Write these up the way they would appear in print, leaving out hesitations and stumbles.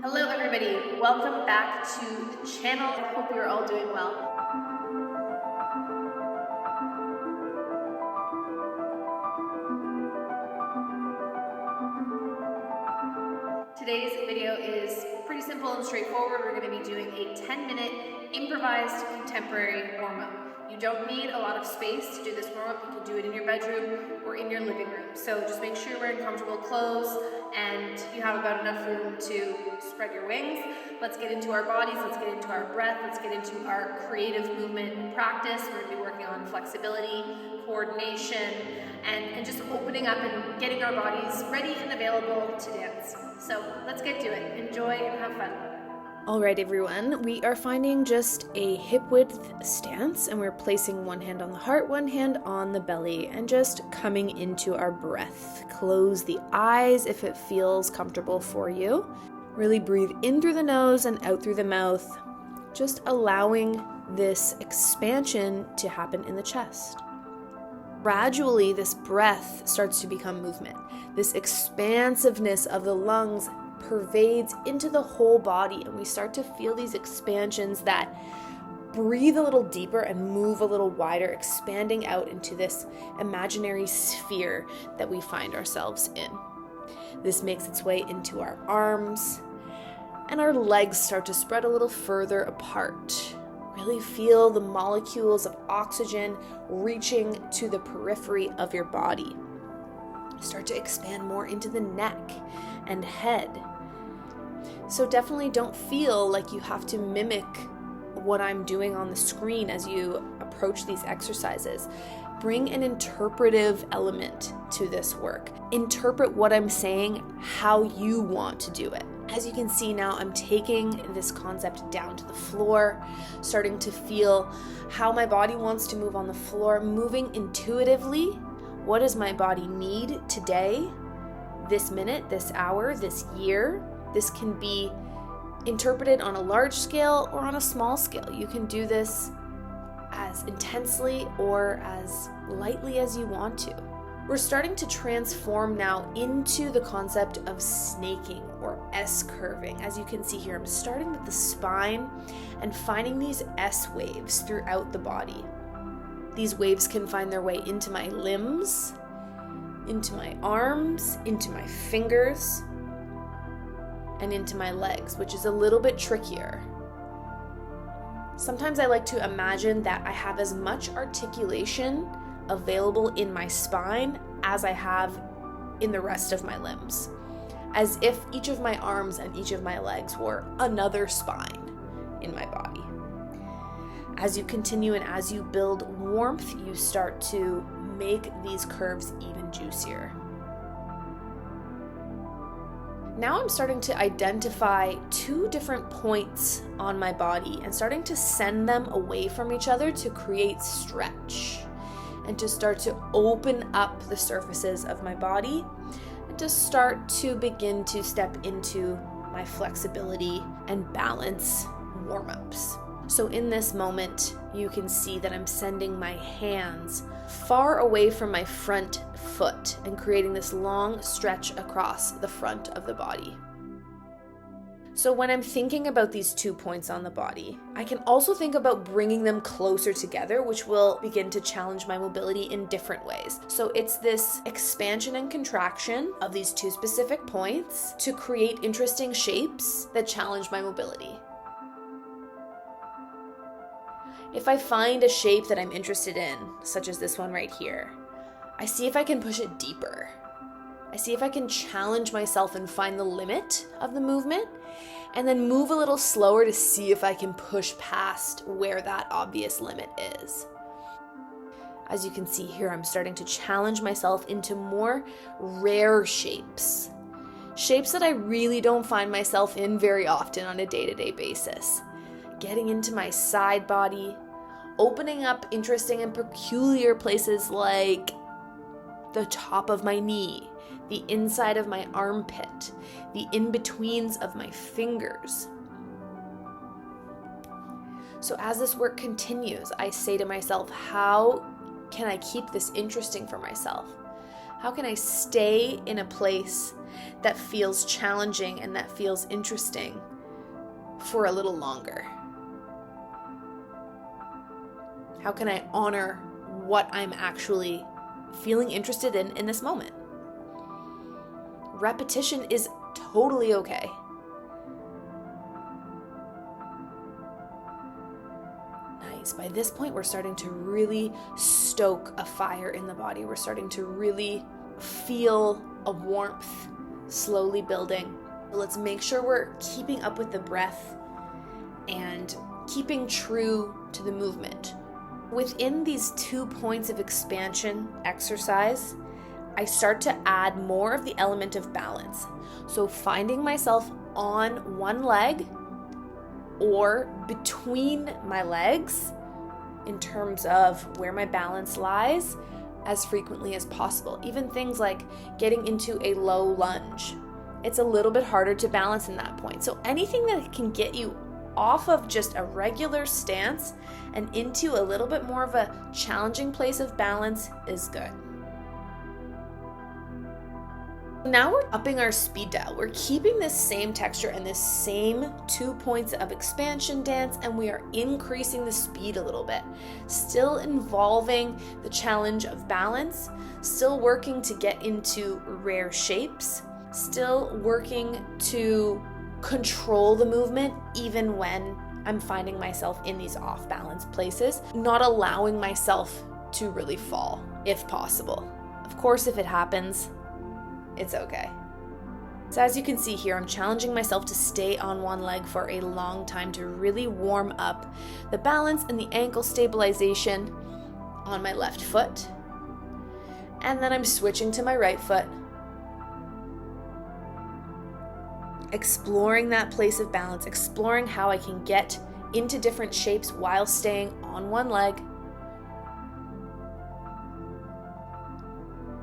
Hello everybody, welcome back to the channel. I hope you're all doing well. Today's video is pretty simple and straightforward. We're going to be doing a 10-minute improvised contemporary warm-up. You don't need a lot of space to do this warm-up. You can do it in your bedroom or in your living room. So just make sure you're wearing comfortable clothes and you have about enough room to spread your wings. Let's get into our bodies, let's get into our breath, let's get into our creative movement practice. We're going to be working on flexibility, coordination, and just opening up and getting our bodies ready and available to dance. So let's get to it. Enjoy and have fun. All right, everyone, we are finding just a hip width stance, and we're placing one hand on the heart, one hand on the belly, and just coming into our breath. Close the eyes if it feels comfortable for you. Really breathe in through the nose and out through the mouth, just allowing this expansion to happen in the chest. Gradually, this breath starts to become movement. This expansiveness of the lungs pervades into the whole body, and we start to feel these expansions that breathe a little deeper and move a little wider, expanding out into this imaginary sphere that we find ourselves in. This makes its way into our arms, and our legs start to spread a little further apart. Really feel the molecules of oxygen reaching to the periphery of your body. Start to expand more into the neck and head. So definitely don't feel like you have to mimic what I'm doing on the screen as you approach these exercises. Bring an interpretive element to this work. Interpret what I'm saying, how you want to do it. As you can see now, I'm taking this concept down to the floor, starting to feel how my body wants to move on the floor, moving intuitively. What does my body need today, this minute, this hour, this year? This can be interpreted on a large scale or on a small scale. You can do this as intensely or as lightly as you want to. We're starting to transform now into the concept of snaking or S-curving. As you can see here, I'm starting with the spine and finding these S waves throughout the body. These waves can find their way into my limbs, into my arms, into my fingers, and into my legs, which is a little bit trickier. Sometimes I like to imagine that I have as much articulation available in my spine as I have in the rest of my limbs, as if each of my arms and each of my legs were another spine in my body. As you continue and as you build warmth, you start to make these curves even juicier. Now I'm starting to identify two different points on my body and starting to send them away from each other to create stretch and to start to open up the surfaces of my body and to start to begin to step into my flexibility and balance warm-ups. So in this moment, you can see that I'm sending my hands far away from my front foot and creating this long stretch across the front of the body. So when I'm thinking about these 2 points on the body, I can also think about bringing them closer together, which will begin to challenge my mobility in different ways. So it's this expansion and contraction of these 2 specific points to create interesting shapes that challenge my mobility. If I find a shape that I'm interested in, such as this one right here, I see if I can push it deeper. I see if I can challenge myself and find the limit of the movement, and then move a little slower to see if I can push past where that obvious limit is. As you can see here, I'm starting to challenge myself into more rare shapes. Shapes that I really don't find myself in very often on a day-to-day basis. Getting into my side body, opening up interesting and peculiar places like the top of my knee, the inside of my armpit, the in-betweens of my fingers. So as this work continues, I say to myself, how can I keep this interesting for myself? How can I stay in a place that feels challenging and that feels interesting for a little longer? How can I honor what I'm actually feeling interested in this moment? Repetition is totally okay. Nice. By this point, we're starting to really stoke a fire in the body. We're starting to really feel a warmth slowly building. Let's make sure we're keeping up with the breath and keeping true to the movement. Within these 2 points of expansion exercise, I start to add more of the element of balance. So finding myself on one leg or between my legs in terms of where my balance lies as frequently as possible. Even things like getting into a low lunge. It's a little bit harder to balance in that point. So anything that can get you off of just a regular stance and into a little bit more of a challenging place of balance is good. Now we're upping our speed dial. We're keeping this same texture and this same 2 points of expansion dance, and we are increasing the speed a little bit. Still involving the challenge of balance, still working to get into rare shapes, still working to control the movement even when I'm finding myself in these off-balance places, not allowing myself to really fall if possible. Of course, if it happens, it's okay. So as you can see here, I'm challenging myself to stay on one leg for a long time to really warm up the balance and the ankle stabilization on my left foot. And then I'm switching to my right foot, exploring that place of balance, exploring how I can get into different shapes while staying on one leg.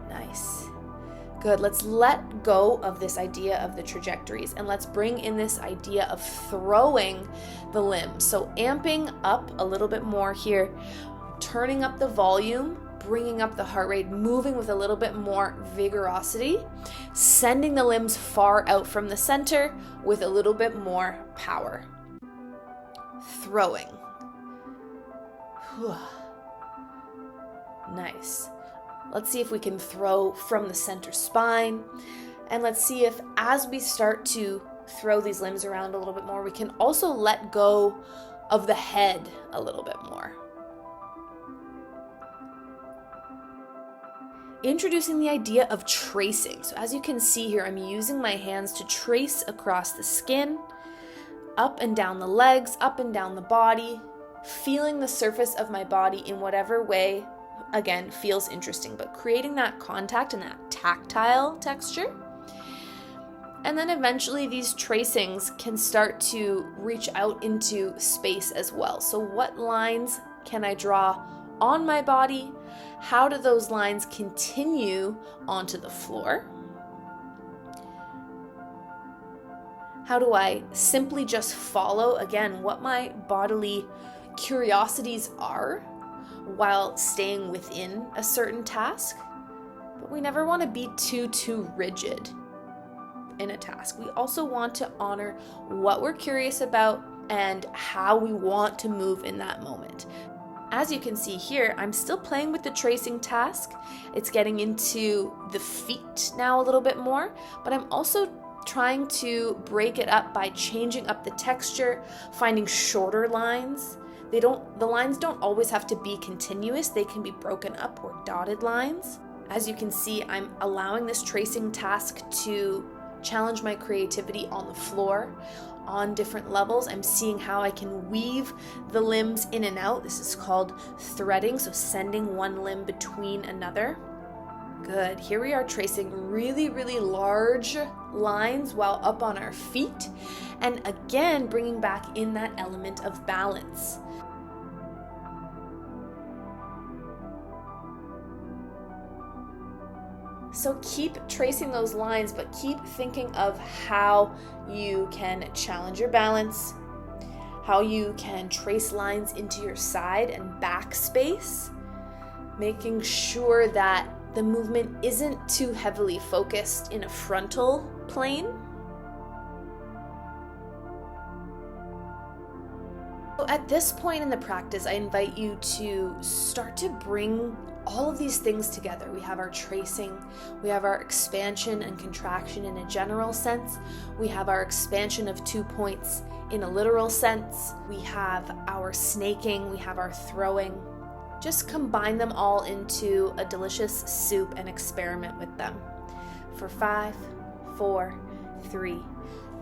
Nice. Good. Let's let go of this idea of the trajectories and let's bring in this idea of throwing the limbs. So amping up a little bit more here, turning up the volume, bringing up the heart rate, moving with a little bit more vigorosity, sending the limbs far out from the center with a little bit more power. Throwing. Nice. Let's see if we can throw from the center spine. And let's see if as we start to throw these limbs around a little bit more, we can also let go of the head a little bit more. Introducing the idea of tracing. So as you can see here, I'm using my hands to trace across the skin, up and down the legs, up and down the body, feeling the surface of my body in whatever way, again, feels interesting, but creating that contact and that tactile texture. And then eventually these tracings can start to reach out into space as well. So what lines can I draw on my body? How do those lines continue onto the floor? How do I simply just follow, again, what my bodily curiosities are while staying within a certain task? But we never want to be too rigid in a task. We also want to honor what we're curious about and how we want to move in that moment. As you can see here, I'm still playing with the tracing task. It's getting into the feet now a little bit more, but I'm also trying to break it up by changing up the texture, finding shorter lines. The lines don't always have to be continuous. They can be broken up or dotted lines. As you can see, I'm allowing this tracing task to challenge my creativity on the floor on different levels. I'm seeing how I can weave the limbs in and out. This is called threading, so sending one limb between another. Good. Here we are tracing really large lines while up on our feet. And again, bringing back in that element of balance. So keep tracing those lines, but keep thinking of how you can challenge your balance, how you can trace lines into your side and back space, making sure that the movement isn't too heavily focused in a frontal plane. So at this point in the practice, I invite you to start to bring all of these things together. We have our tracing, we have our expansion and contraction in a general sense, we have our expansion of 2 points in a literal sense, we have our snaking, we have our throwing. Just combine them all into a delicious soup and experiment with them. For 5, 4, 3,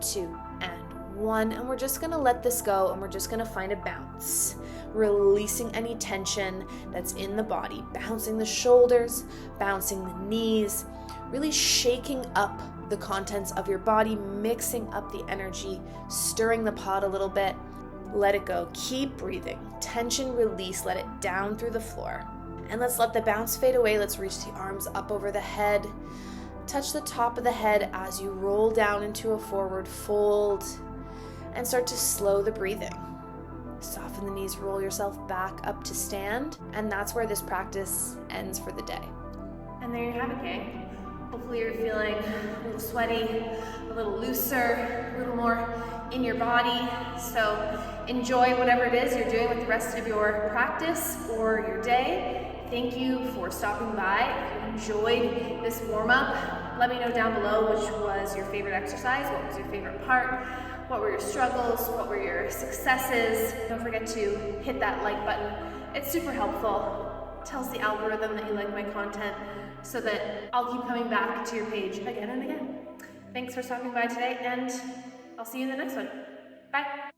2, and 1, and we're just gonna let this go, and we're just gonna find a bounce, releasing any tension that's in the body, bouncing the shoulders, bouncing the knees, really shaking up the contents of your body, mixing up the energy, stirring the pot a little bit. Let it go. Keep breathing. Tension release. Let it down through the floor. And let's let the bounce fade away. Let's reach the arms up over the head. Touch the top of the head as you roll down into a forward fold. And start to slow the breathing. Soften the knees, roll yourself back up to stand, and that's where this practice ends for the day. And there you have it, gang. Hopefully you're feeling a little sweaty, a little looser, a little more in your body. So enjoy whatever it is you're doing with the rest of your practice or your day. Thank you for stopping by. If you enjoyed this warm-up, let me know down below which was your favorite exercise, what was your favorite part, what were your struggles, what were your successes. Don't forget to hit that like button. It's super helpful. It tells the algorithm that you like my content so that I'll keep coming back to your page again and again. Thanks for stopping by today, and I'll see you in the next one. Bye.